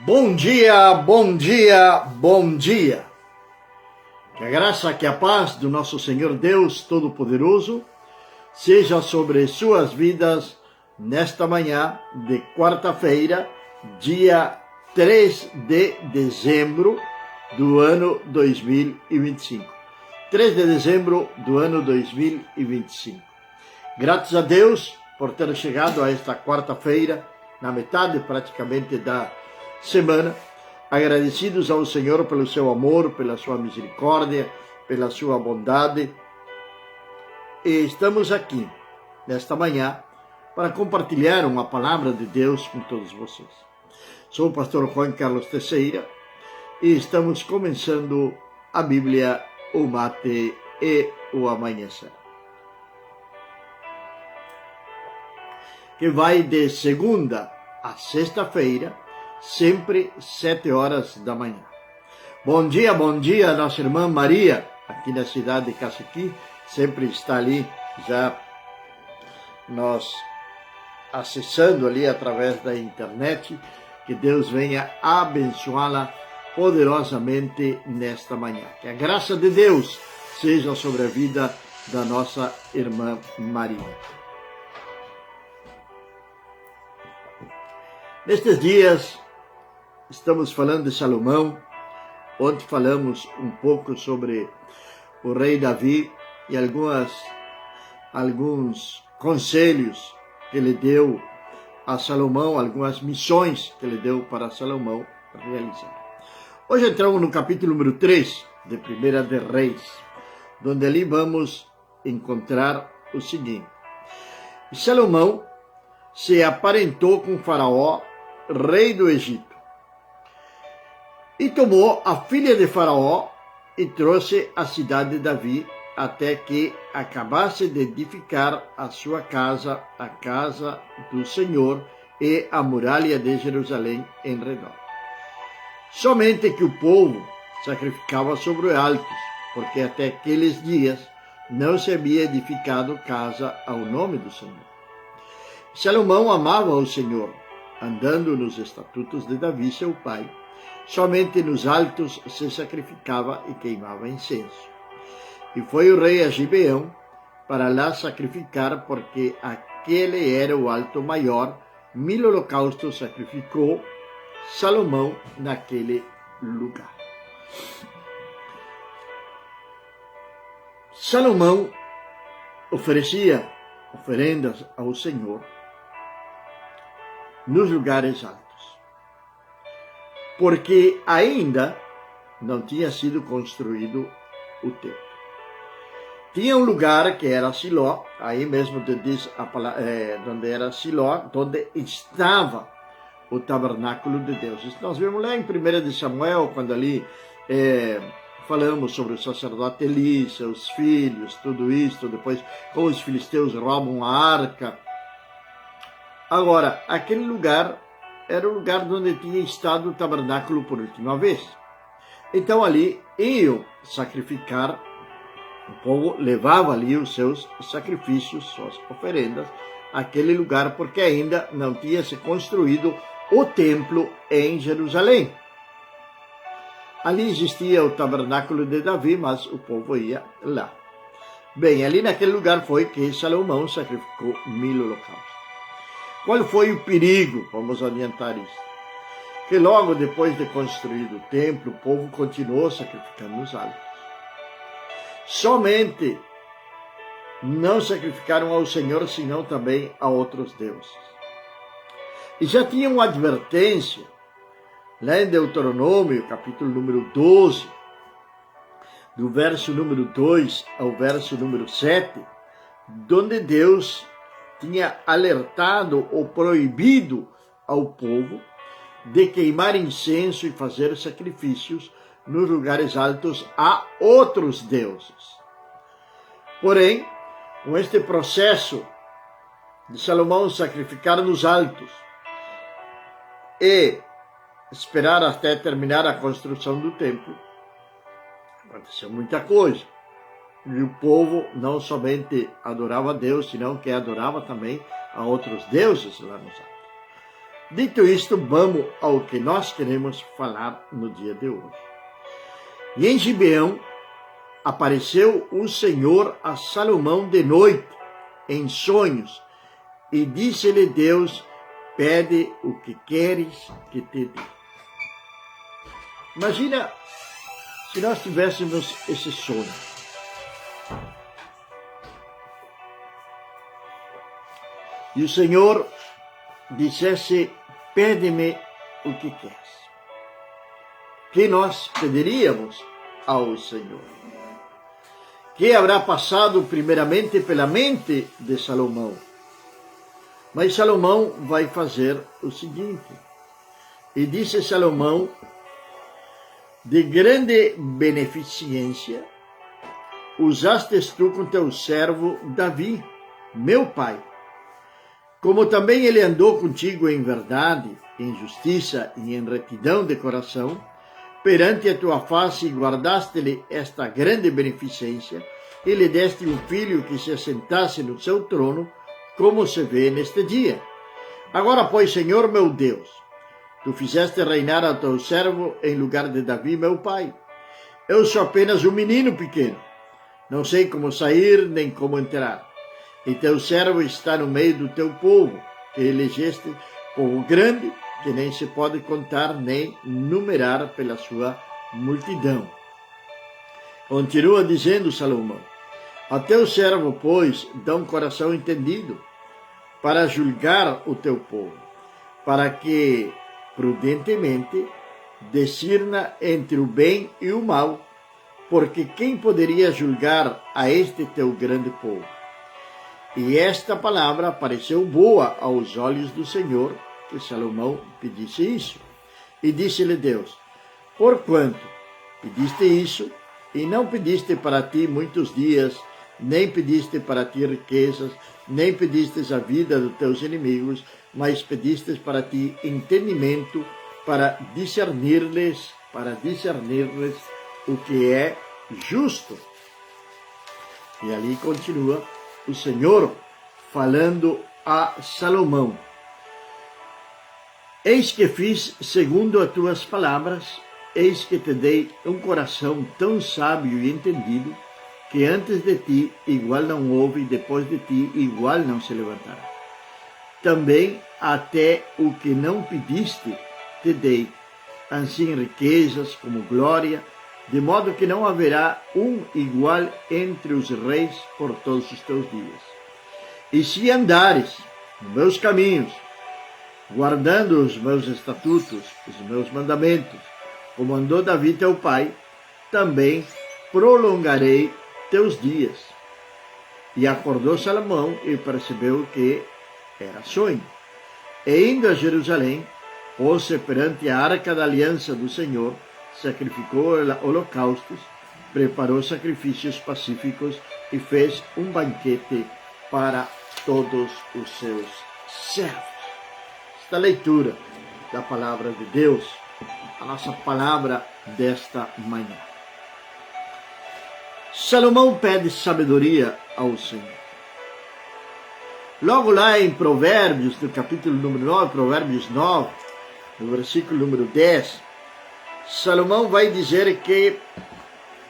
Bom dia, bom dia, bom dia. Que a graça, que a paz do nosso Senhor Deus Todo-Poderoso seja sobre suas vidas nesta manhã de quarta-feira, dia 3 de dezembro do ano 2025. 3 de dezembro do ano 2025. Graças a Deus por ter chegado a esta quarta-feira, na metade praticamente da semana, agradecidos ao Senhor pelo seu amor, pela sua misericórdia, pela sua bondade. E estamos aqui, nesta manhã, para compartilhar uma palavra de Deus com todos vocês. Sou o pastor Juan Carlos Teixeira e estamos começando a Bíblia, o mate e o amanhecer, que vai de segunda a sexta-feira, sempre 7 horas da manhã. Bom dia, nossa irmã Maria, aqui na cidade de Caciqui, sempre está ali, já nós acessando ali através da internet. Que Deus venha abençoá-la poderosamente nesta manhã. Que a graça de Deus seja sobre a vida da nossa irmã Maria. Nestes dias, estamos falando de Salomão. Ontem falamos um pouco sobre o rei Davi e alguns conselhos que ele deu a Salomão, algumas missões que ele deu para Salomão realizar. Hoje entramos no capítulo número 3 de 1 de Reis, onde ali vamos encontrar o seguinte: Salomão se aparentou com Faraó, rei do Egito, e tomou a filha de Faraó e trouxe a cidade de Davi até que acabasse de edificar a sua casa, a casa do Senhor e a muralha de Jerusalém em redor. Somente que o povo sacrificava sobre altos, porque até aqueles dias não se havia edificado casa ao nome do Senhor. Salomão amava o Senhor, andando nos estatutos de Davi, seu pai. Somente nos altos se sacrificava e queimava incenso. E foi o rei a Gibeão para lá sacrificar, porque aquele era o alto maior. 1000 holocaustos sacrificou Salomão naquele lugar. Salomão oferecia oferendas ao Senhor nos lugares altos, porque ainda não tinha sido construído o templo. Tinha um lugar que era Siló, aí mesmo diz onde era Siló, onde estava o tabernáculo de Deus. Isso nós vemos lá em 1 de Samuel, quando ali falamos sobre o sacerdote Eli, seus filhos, tudo isso, depois como os filisteus roubam a arca. Agora, aquele lugar era o lugar onde tinha estado o tabernáculo por última vez. Então ali iam sacrificar. O povo levava ali os seus sacrifícios, suas oferendas, àquele lugar, porque ainda não tinha se construído o templo em Jerusalém. Ali existia o tabernáculo de Davi, mas o povo ia lá. Bem, ali naquele lugar foi que Salomão sacrificou 1000 holocaustos. Qual foi o perigo? Vamos adiantar isso. Que logo depois de construído o templo, o povo continuou sacrificando nos altos. Somente não sacrificaram ao Senhor, senão também a outros deuses. E já tinha uma advertência, lá em Deuteronômio, capítulo número 12, do verso número 2 ao verso número 7, onde Deus tinha alertado ou proibido ao povo de queimar incenso e fazer sacrifícios nos lugares altos a outros deuses. Porém, com este processo de Salomão sacrificar nos altos e esperar até terminar a construção do templo, aconteceu muita coisa. E o povo não somente adorava a Deus, senão que adorava também a outros deuses lá nos altos. Dito isto, vamos ao que nós queremos falar no dia de hoje. E em Gibeão apareceu o Senhor a Salomão de noite, em sonhos, e disse-lhe Deus: pede o que queres que te dê. Imagina se nós tivéssemos esse sonho. E o Senhor dissesse: pede-me o que queres. Que nós pediríamos ao Senhor? Que haverá passado primeiramente pela mente de Salomão? Mas Salomão vai fazer o seguinte. E disse Salomão: de grande beneficência usastes tu com teu servo Davi, meu pai. Como também ele andou contigo em verdade, em justiça e em retidão de coração, perante a tua face guardaste-lhe esta grande beneficência, e lhe deste um filho que se assentasse no seu trono, como se vê neste dia. Agora, pois, Senhor meu Deus, tu fizeste reinar a teu servo em lugar de Davi, meu pai. Eu sou apenas um menino pequeno, não sei como sair nem como entrar. E teu servo está no meio do teu povo, que elegeste, povo grande, que nem se pode contar nem numerar pela sua multidão. Continua dizendo Salomão: a teu servo, pois, dá um coração entendido para julgar o teu povo, para que prudentemente discirna entre o bem e o mal, porque quem poderia julgar a este teu grande povo? E esta palavra pareceu boa aos olhos do Senhor, que Salomão pedisse isso. E disse-lhe Deus: porquanto pediste isso, e não pediste para ti muitos dias, nem pediste para ti riquezas, nem pediste a vida dos teus inimigos, mas pediste para ti entendimento, para discernir-lhes o que é justo. E ali continua o Senhor falando a Salomão: eis que fiz segundo as tuas palavras, eis que te dei um coração tão sábio e entendido, que antes de ti igual não houve, e depois de ti igual não se levantará. Também até o que não pediste te dei, assim riquezas como glória, de modo que não haverá um igual entre os reis por todos os teus dias. E se andares nos meus caminhos, guardando os meus estatutos, os meus mandamentos, como andou Davi teu pai, também prolongarei teus dias. E acordou Salomão e percebeu que era sonho. E indo a Jerusalém, pôs-se perante a arca da aliança do Senhor, sacrificou holocaustos, preparou sacrifícios pacíficos e fez um banquete para todos os seus servos. Esta leitura da palavra de Deus, a nossa palavra desta manhã. Salomão pede sabedoria ao Senhor. Logo lá em Provérbios, no capítulo número 9, Provérbios 9, no versículo número 10, Salomão vai dizer que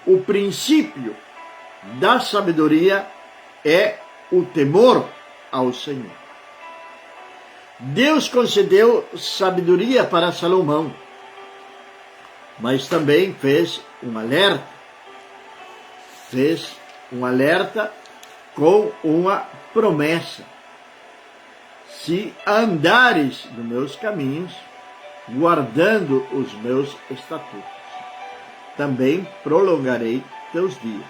o princípio da sabedoria é o temor ao Senhor. Deus concedeu sabedoria para Salomão, mas também fez um alerta. Fez um alerta com uma promessa: se andares nos meus caminhos, guardando os meus estatutos, também prolongarei teus dias.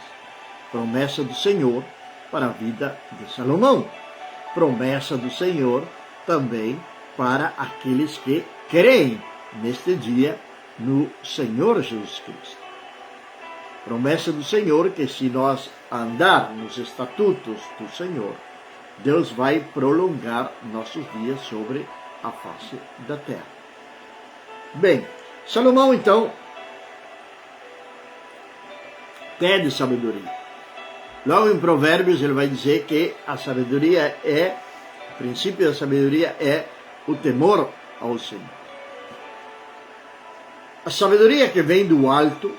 Promessa do Senhor para a vida de Salomão. Promessa do Senhor também para aqueles que creem neste dia no Senhor Jesus Cristo. Promessa do Senhor que se nós andar nos estatutos do Senhor, Deus vai prolongar nossos dias sobre a face da terra. Bem, Salomão então pede sabedoria. Logo em Provérbios ele vai dizer que a sabedoria o princípio da sabedoria é o temor ao Senhor. A sabedoria que vem do alto,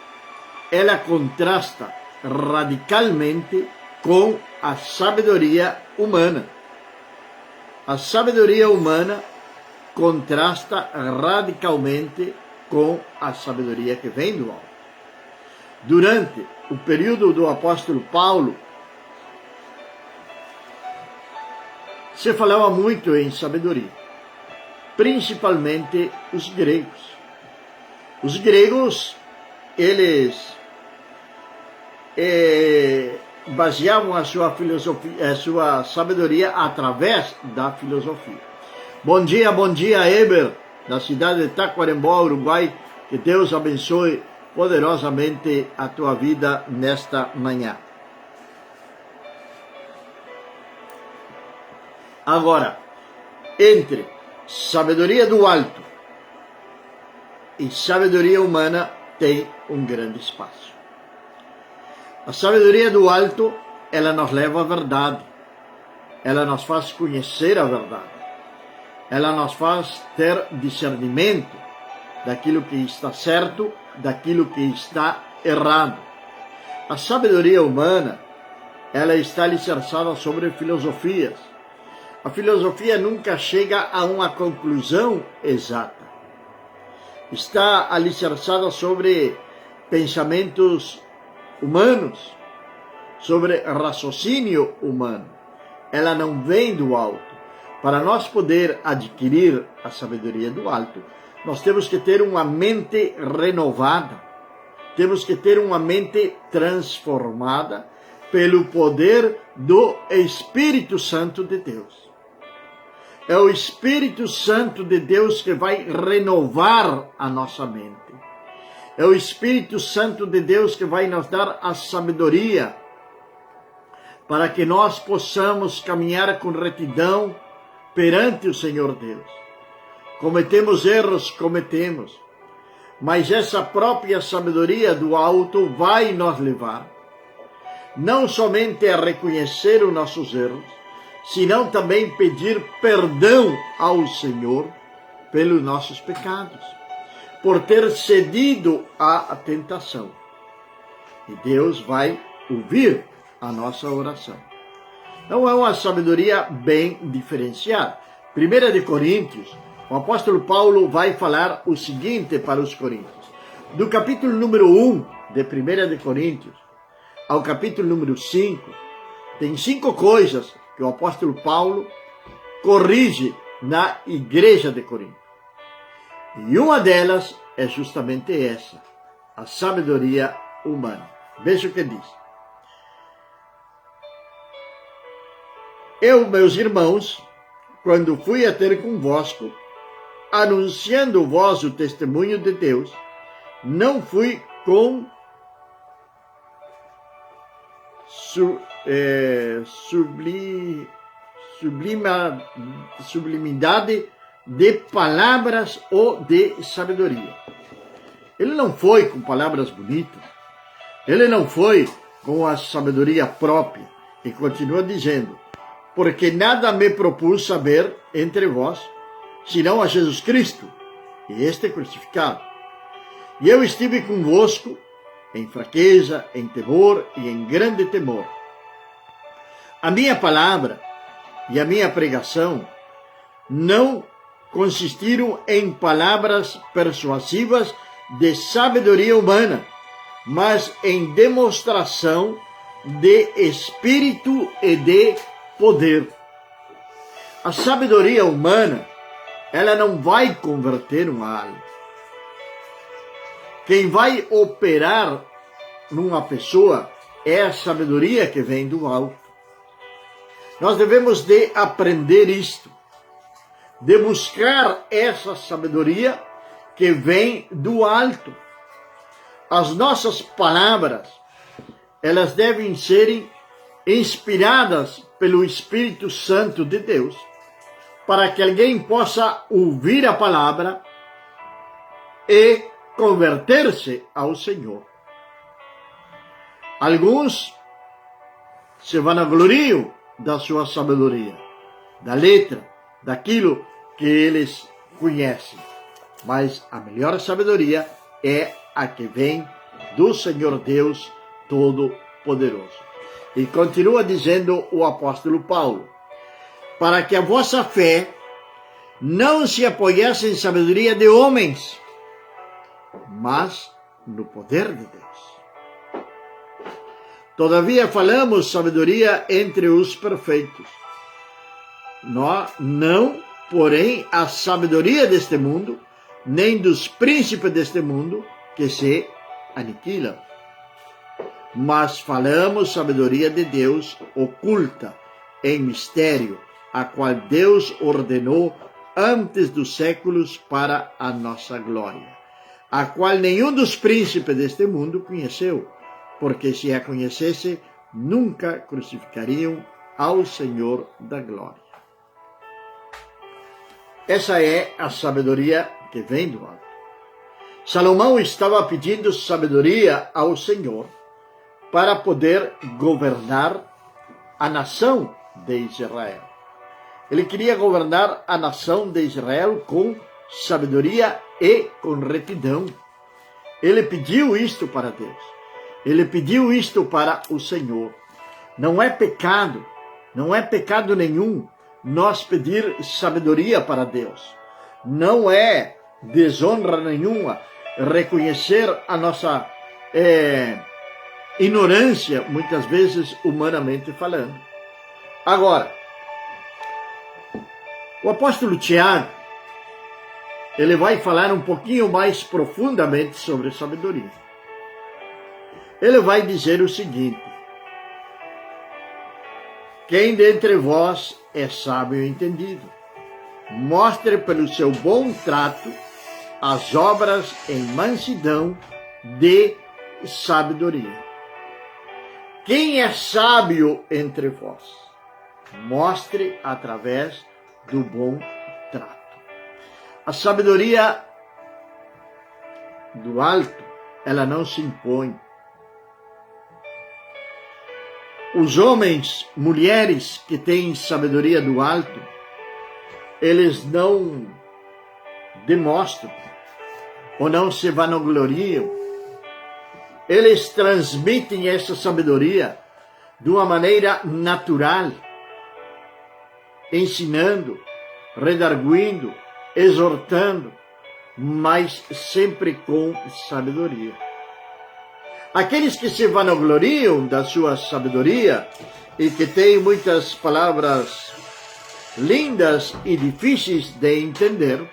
ela contrasta radicalmente com a sabedoria humana. A sabedoria humana contrasta radicalmente com a sabedoria que vem do alto. Durante o período do apóstolo Paulo, se falava muito em sabedoria, principalmente os gregos. Os gregos, eles baseavam a sua filosofia, a sua sabedoria através da filosofia. Bom dia, Eber, da cidade de Taquarembó, Uruguai. Que Deus abençoe poderosamente a tua vida nesta manhã. Agora, entre sabedoria do alto e sabedoria humana tem um grande espaço. A sabedoria do alto, ela nos leva à verdade. Ela nos faz conhecer a verdade. Ela nos faz ter discernimento daquilo que está certo, daquilo que está errado. A sabedoria humana, ela está alicerçada sobre filosofias. A filosofia nunca chega a uma conclusão exata. Está alicerçada sobre pensamentos humanos, sobre raciocínio humano. Ela não vem do alto. Para nós poder adquirir a sabedoria do alto, nós temos que ter uma mente renovada, temos que ter uma mente transformada pelo poder do Espírito Santo de Deus. É o Espírito Santo de Deus que vai renovar a nossa mente. É o Espírito Santo de Deus que vai nos dar a sabedoria para que nós possamos caminhar com retidão perante o Senhor Deus. Cometemos erros, cometemos, mas essa própria sabedoria do alto vai nos levar não somente a reconhecer os nossos erros, senão também pedir perdão ao Senhor pelos nossos pecados, por ter cedido à tentação. E Deus vai ouvir a nossa oração. Então é uma sabedoria bem diferenciada. 1 Coríntios, o apóstolo Paulo vai falar o seguinte para os coríntios. Do capítulo número 1 de 1 Coríntios ao capítulo número 5, tem 5 coisas que o apóstolo Paulo corrige na igreja de Corinto. E uma delas é justamente essa, a sabedoria humana. Veja o que diz. Eu, meus irmãos, quando fui a ter convosco, anunciando vós o testemunho de Deus, não fui com sublimidade de palavras ou de sabedoria. Ele não foi com palavras bonitas, ele não foi com a sabedoria própria, e continua dizendo, porque nada me propus saber entre vós, senão a Jesus Cristo, e este crucificado. E eu estive convosco em fraqueza, em temor e em grande temor. A minha palavra e a minha pregação não consistiram em palavras persuasivas de sabedoria humana, mas em demonstração de espírito e de poder. A sabedoria humana, ela não vai converter uma alma. Quem vai operar numa pessoa é a sabedoria que vem do alto. Nós devemos de aprender isto, de buscar essa sabedoria que vem do alto. As nossas palavras, elas devem ser inspiradas pelo Espírito Santo de Deus, para que alguém possa ouvir a palavra e converter-se ao Senhor. Alguns se vanagloriam da sua sabedoria, da letra, daquilo que eles conhecem, mas a melhor sabedoria é a que vem do Senhor Deus Todo-Poderoso. E continua dizendo o apóstolo Paulo, para que a vossa fé não se apoiasse em sabedoria de homens, mas no poder de Deus. Todavia falamos sabedoria entre os perfeitos. Não, porém, a sabedoria deste mundo, nem dos príncipes deste mundo, que se aniquilam. Mas falamos sabedoria de Deus oculta, em mistério, a qual Deus ordenou antes dos séculos para a nossa glória, a qual nenhum dos príncipes deste mundo conheceu, porque se a conhecesse, nunca crucificariam ao Senhor da glória. Essa é a sabedoria que vem do alto. Salomão estava pedindo sabedoria ao Senhor para poder governar a nação de Israel. Ele queria governar a nação de Israel com sabedoria e com retidão. Ele pediu isto para Deus. Ele pediu isto para o Senhor. Não é pecado nenhum nós pedir sabedoria para Deus. Não é desonra nenhuma reconhecer a nossa ignorância, muitas vezes humanamente falando. Agora, o apóstolo Tiago, ele vai falar um pouquinho mais profundamente sobre sabedoria. Ele vai dizer o seguinte: quem dentre vós é sábio e entendido, mostre pelo seu bom trato as obras em mansidão de sabedoria. Quem é sábio entre vós, mostre através do bom trato. A sabedoria do alto, ela não se impõe. Os homens, mulheres que têm sabedoria do alto, eles não demonstram ou não se vanagloriam. Eles transmitem essa sabedoria de uma maneira natural, ensinando, redarguindo, exortando, mas sempre com sabedoria. Aqueles que se vanagloriam da sua sabedoria e que têm muitas palavras lindas e difíceis de entender,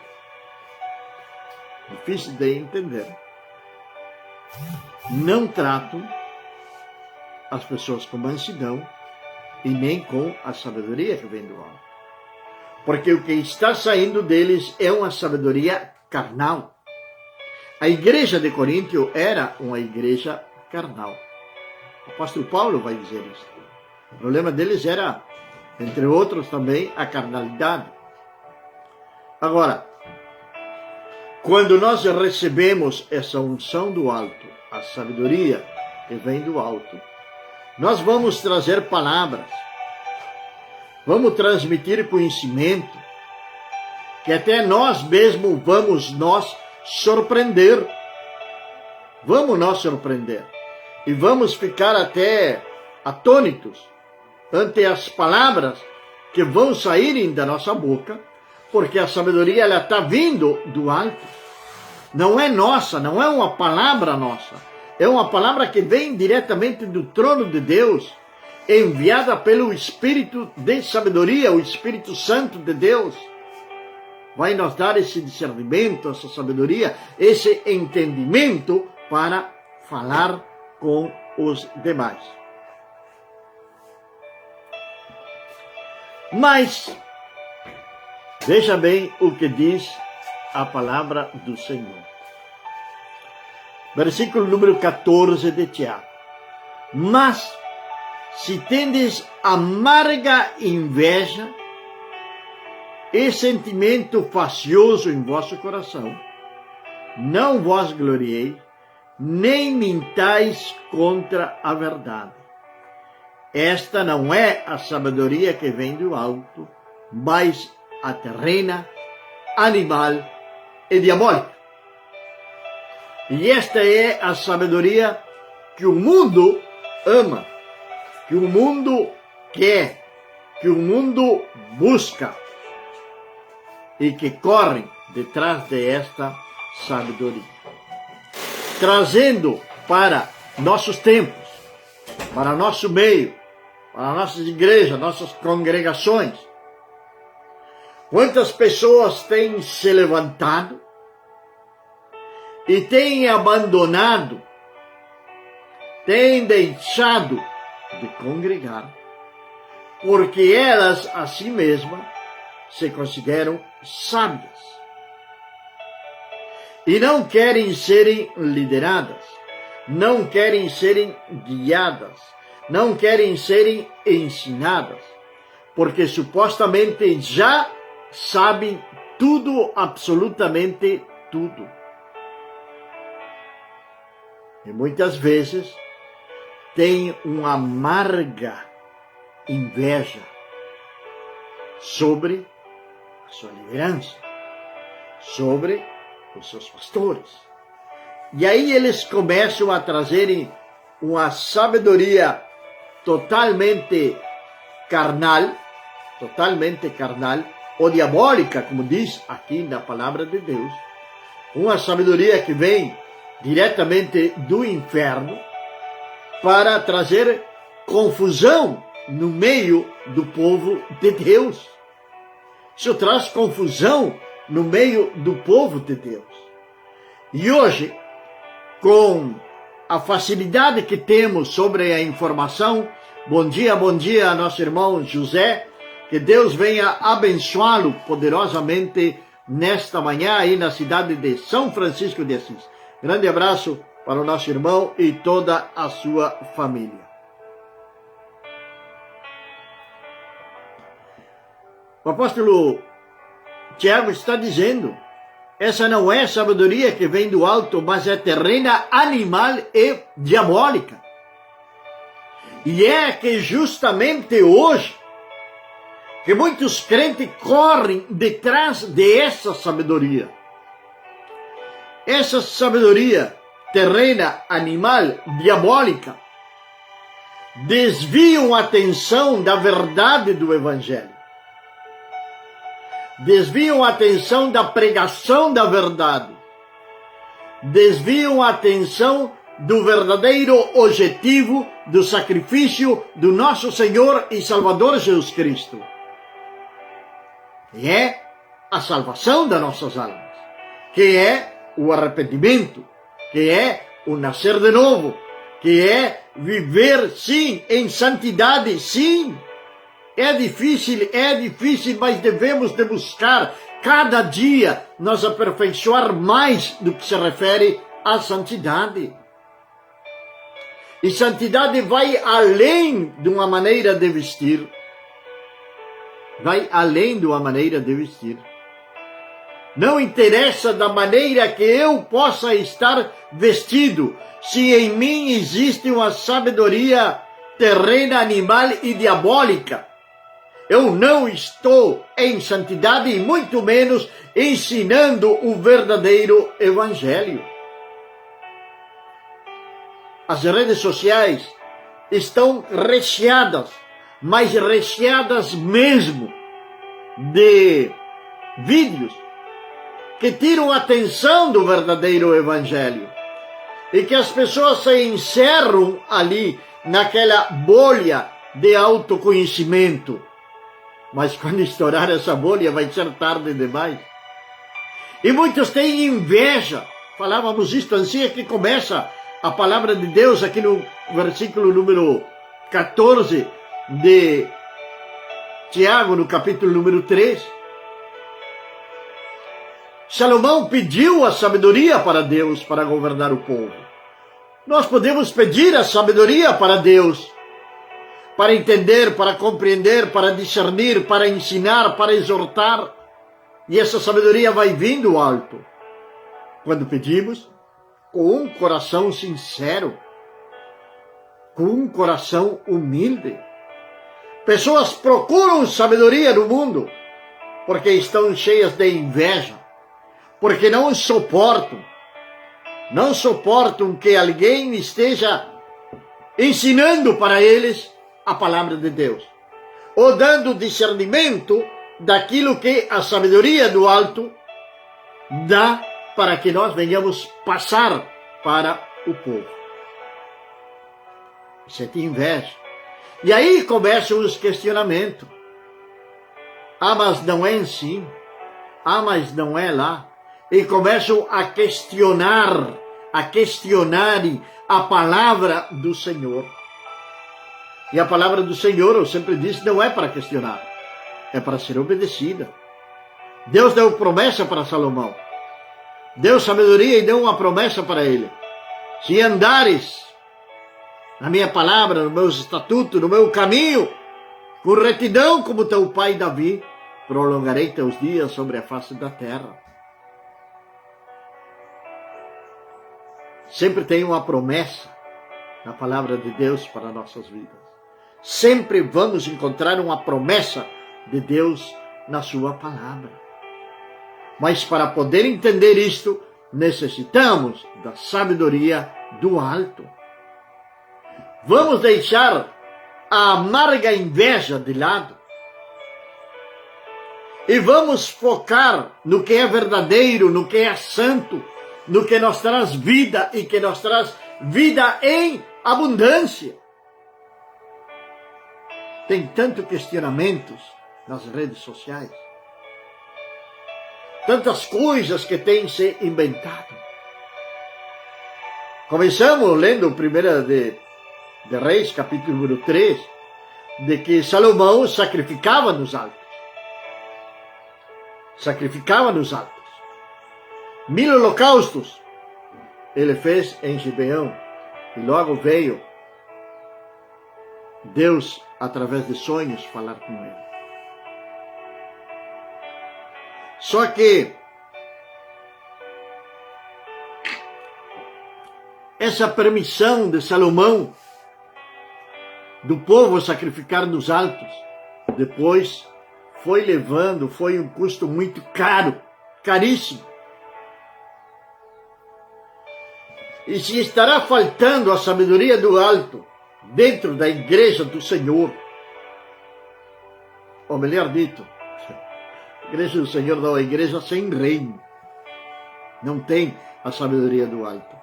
não tratam as pessoas com mansidão e nem com a sabedoria que vem do alto. Porque o que está saindo deles é uma sabedoria carnal. A igreja de Coríntio era uma igreja carnal. O apóstolo Paulo vai dizer isso. O problema deles era, entre outros também, a carnalidade. Agora, quando nós recebemos essa unção do alto, a sabedoria que vem do alto, nós vamos trazer palavras, vamos transmitir conhecimento, que até nós mesmos vamos nos surpreender. Vamos nos surpreender. E vamos ficar até atônitos ante as palavras que vão saírem da nossa boca, porque a sabedoria ela está vindo do alto. Não é nossa, não é uma palavra nossa. É uma palavra que vem diretamente do trono de Deus, enviada pelo Espírito de sabedoria, o Espírito Santo de Deus. Vai nos dar esse discernimento, essa sabedoria, esse entendimento para falar com os demais. Mas, veja bem o que diz a palavra do Senhor. Versículo número 14 de Tiago. Mas, se tendes amarga inveja e sentimento facioso em vosso coração, não vos gloriei, nem mintais contra a verdade. Esta não é a sabedoria que vem do alto, mas a terrena, animal e diabólica. E esta é a sabedoria que o mundo ama, que o mundo quer, que o mundo busca e que corre detrás desta sabedoria, trazendo para nossos tempos, para nosso meio, para nossas igrejas, nossas congregações. Quantas pessoas têm se levantado e têm abandonado, têm deixado de congregar, porque elas a si mesmas se consideram sábias e não querem serem lideradas, não querem serem guiadas, não querem serem ensinadas, porque supostamente já sabem tudo, absolutamente tudo. E muitas vezes tem uma amarga inveja sobre a sua liderança, sobre os seus pastores. E aí eles começam a trazerem uma sabedoria totalmente carnal, ou diabólica, como diz aqui na palavra de Deus. Uma sabedoria que vem diretamente do inferno para trazer confusão no meio do povo de Deus. Isso traz confusão no meio do povo de Deus. E hoje, com a facilidade que temos sobre a informação, bom dia a nosso irmão José, que Deus venha abençoá-lo poderosamente nesta manhã aí na cidade de São Francisco de Assis. Grande abraço para o nosso irmão e toda a sua família. O apóstolo Tiago está dizendo, essa não é sabedoria que vem do alto, mas é terrena, animal e diabólica. E é que justamente hoje, que muitos crentes correm detrás dessa sabedoria. Essa sabedoria terrena, animal, diabólica, desviam a atenção da verdade do Evangelho. Desviam a atenção da pregação da verdade. Desviam a atenção do verdadeiro objetivo do sacrifício do nosso Senhor e Salvador Jesus Cristo. Que é a salvação das nossas almas, que é o arrependimento, que é o nascer de novo, que é viver, sim, em santidade, sim. É difícil, mas devemos de buscar cada dia nos aperfeiçoar mais do que se refere à santidade. E santidade vai além de uma maneira de vestir. Vai além de uma maneira de vestir. Não interessa da maneira que eu possa estar vestido, se em mim existe uma sabedoria terrena, animal e diabólica. Eu não estou em santidade e muito menos ensinando o verdadeiro evangelho. As redes sociais estão recheadas, mas recheadas mesmo, de vídeos que tiram a atenção do verdadeiro evangelho e que as pessoas se encerram ali naquela bolha de autoconhecimento. Mas quando estourar essa bolha vai ser tarde demais. E muitos têm inveja. Falávamos isto assim, é que começa a palavra de Deus aqui no versículo número 14 de Tiago, no capítulo número 3. Salomão pediu a sabedoria para Deus para governar o povo. Nós podemos pedir a sabedoria para Deus, para entender, para compreender, para discernir, para ensinar, para exortar. E essa sabedoria vai vindo alto quando pedimos com um coração sincero, com um coração humilde. Pessoas procuram sabedoria no mundo porque estão cheias de inveja, porque não suportam que alguém esteja ensinando para eles a palavra de Deus, ou dando discernimento daquilo que a sabedoria do alto dá para que nós venhamos passar para o povo. Você tem inveja. E aí começam os questionamentos. Ah, mas não é assim. Ah, mas não é lá. E começam a questionarem a palavra do Senhor. E a palavra do Senhor, eu sempre disse, não é para questionar. É para ser obedecida. Deus deu promessa para Salomão. Deu sabedoria e deu uma promessa para ele. Se andares na minha palavra, no meu estatuto, no meu caminho, com retidão como teu pai Davi, prolongarei teus dias sobre a face da terra. Sempre tem uma promessa na palavra de Deus para nossas vidas. Sempre vamos encontrar uma promessa de Deus na sua palavra. Mas para poder entender isto, necessitamos da sabedoria do alto. Vamos deixar a amarga inveja de lado e vamos focar no que é verdadeiro, no que é santo, no que nos traz vida e que nos traz vida em abundância. Tem tanto questionamentos nas redes sociais, tantas coisas que têm se inventado. Começamos lendo o 1 de Reis, capítulo número 3, de que Salomão sacrificava nos altos. Sacrificava nos altos. 1000 holocaustos ele fez em Gibeão. E logo veio Deus, através de sonhos, falar com ele. Só que essa permissão de Salomão do povo sacrificar nos altos, depois foi um custo muito caro, caríssimo. E se estará faltando a sabedoria do alto dentro da igreja do Senhor, ou melhor dito, a igreja do Senhor não é uma igreja sem reino. Não tem a sabedoria do alto.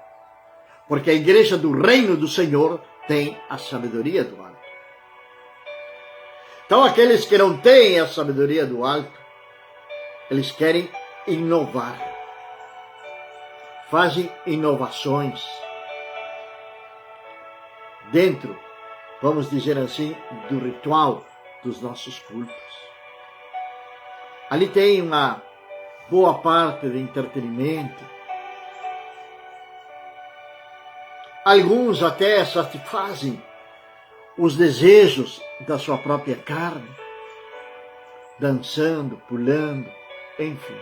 Porque a igreja do reino do Senhor tem a sabedoria do alto. Então aqueles que não têm a sabedoria do alto, eles querem inovar. Fazem inovações dentro, vamos dizer assim, do ritual dos nossos cultos. Ali tem uma boa parte de entretenimento. Alguns até satisfazem os desejos da sua própria carne, dançando, pulando, enfim.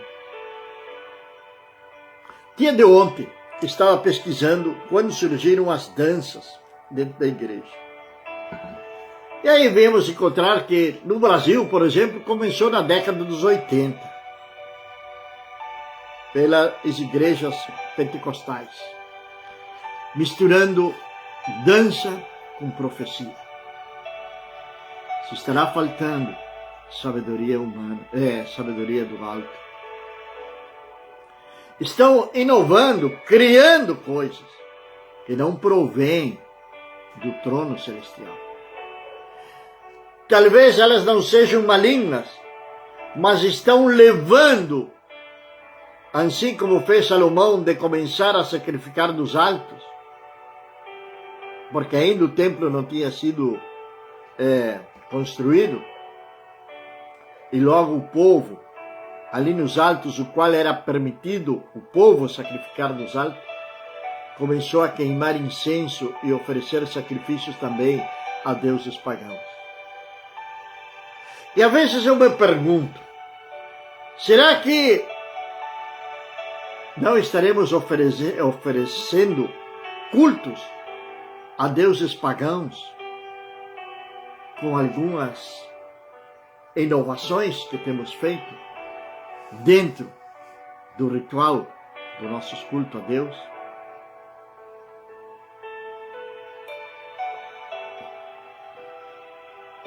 Dia de ontem, estava pesquisando quando surgiram as danças dentro da igreja. E aí vemos encontrar que no Brasil, por exemplo, começou na década dos 80, pelas igrejas pentecostais, misturando dança com profecia. Se estará faltando sabedoria humana, sabedoria do alto. Estão inovando, criando coisas que não provêm do trono celestial. Talvez elas não sejam malignas, mas estão levando, assim como fez Salomão, de começar a sacrificar dos altos, porque ainda o templo não tinha sido construído, e logo o povo, ali nos altos, o qual era permitido o povo sacrificar nos altos, começou a queimar incenso e oferecer sacrifícios também a deuses pagãos. E às vezes eu me pergunto, será que não estaremos oferecendo cultos a deuses pagãos com algumas inovações que temos feito dentro do ritual do nosso culto a Deus?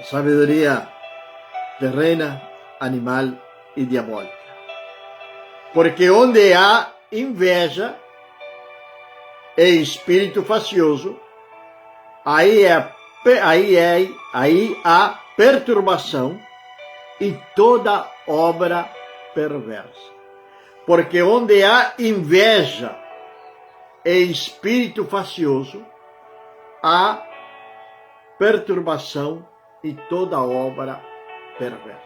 Sabedoria terrena, animal e diabólica. Porque onde há inveja e espírito facioso, aí há perturbação e toda obra perversa. Porque onde há inveja e espírito facioso, há perturbação e toda obra perversa.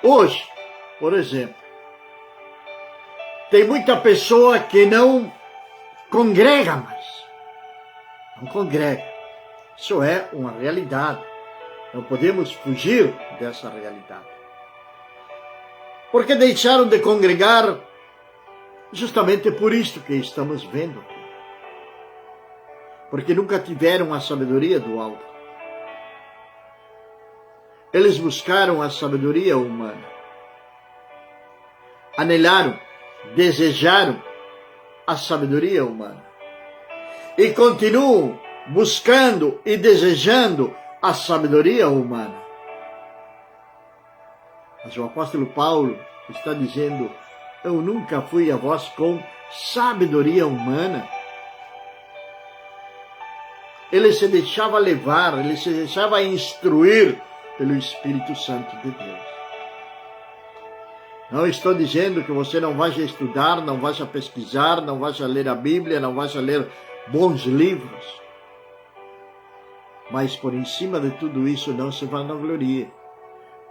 Hoje, por exemplo, tem muita pessoa que não congrega mais. Não congrega. Isso é uma realidade. Não podemos fugir dessa realidade. Porque deixaram de congregar justamente por isto que estamos vendo aqui. Porque nunca tiveram a sabedoria do alto. Eles buscaram a sabedoria humana. Anelaram, desejaram a sabedoria humana. E continuam buscando e desejando a sabedoria humana. Mas o apóstolo Paulo está dizendo: eu nunca fui a vós com sabedoria humana. Ele se deixava levar, ele se deixava instruir pelo Espírito Santo de Deus. Não estou dizendo que você não vai estudar, não vai pesquisar, não vai ler a Bíblia, não vai ler bons livros. Mas por em cima de tudo isso não se vanaglorie.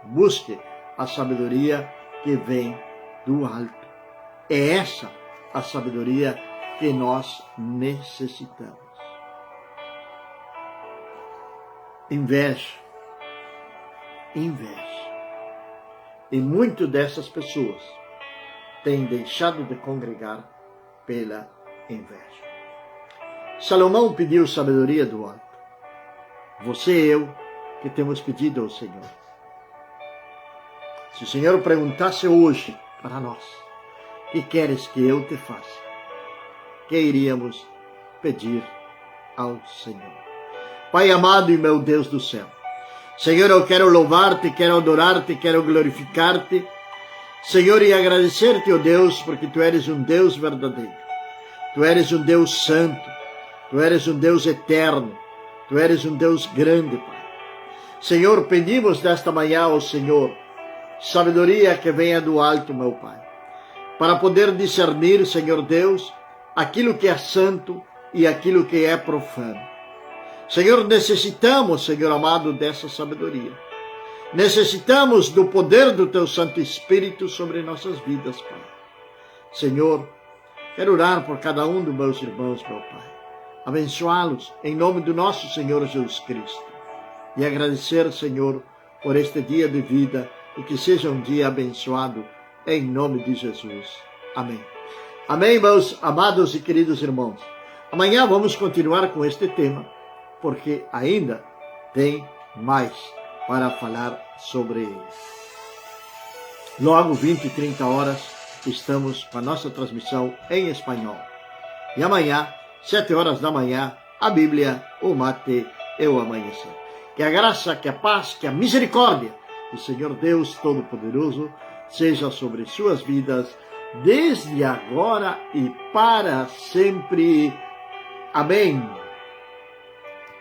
Busque a sabedoria que vem do alto. É essa a sabedoria que nós necessitamos. Inveja. E muitas dessas pessoas têm deixado de congregar pela inveja. Salomão pediu sabedoria do alto. Você e eu que temos pedido ao Senhor. Se o Senhor perguntasse hoje para nós: o que queres que eu te faça? Que iríamos pedir ao Senhor? Pai amado e meu Deus do céu, Senhor, eu quero louvar-te, quero adorar-te, quero glorificar-te, Senhor, e agradecer-te, ó Deus, porque Tu eres um Deus verdadeiro, Tu eres um Deus santo, Tu eres um Deus eterno, Tu eres um Deus grande, Pai. Senhor, pedimos nesta manhã ao Senhor sabedoria que venha do alto, meu Pai, para poder discernir, Senhor Deus, aquilo que é santo e aquilo que é profano. Senhor, necessitamos, Senhor amado, dessa sabedoria. Necessitamos do poder do Teu Santo Espírito sobre nossas vidas, Pai. Senhor, quero orar por cada um dos meus irmãos, meu Pai. Abençoá-los em nome do nosso Senhor Jesus Cristo. E agradecer, Senhor, por este dia de vida e que seja um dia abençoado em nome de Jesus. Amém. Amém, meus amados e queridos irmãos. Amanhã vamos continuar com este tema, porque ainda tem mais para falar sobre ele. Logo, 20 e 30 horas, estamos com a nossa transmissão em espanhol. E amanhã, 7 horas da manhã, a Bíblia, o mate e o amanhecer. Que a graça, que a paz, que a misericórdia do Senhor Deus Todo-Poderoso seja sobre suas vidas, desde agora e para sempre. Amém.